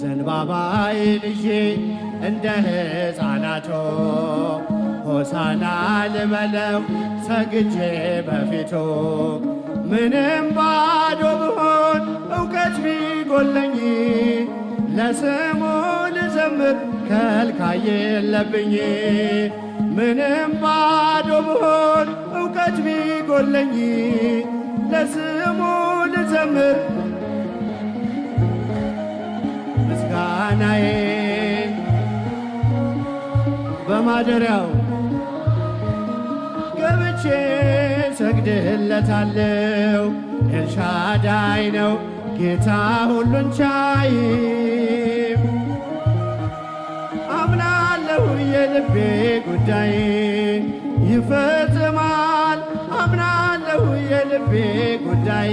ዘንባባዬን ይዤ እንደ ሕፃናቱ ሆሳና ልበለው ሰግጄ በፊቱ። ምንም ባዶ ብሆን እውቀት ቢጎለኝ ለስሙ ልዘምር ከልካይ የለብኝ። ምንም ባዶ ብሆን እውቀት ቢጎለኝ ለስሙ ልዘምር ምስጋናዬ በማደሪያው ገብቼ ሰግድለታለሁ። ኤልሻዳይ ነው ጌታ ሁሉን ቻይ። አምናለሁ የልቤ ጉዳይ ይፈጽማል። አምናለሁ የልቤ ጉዳይ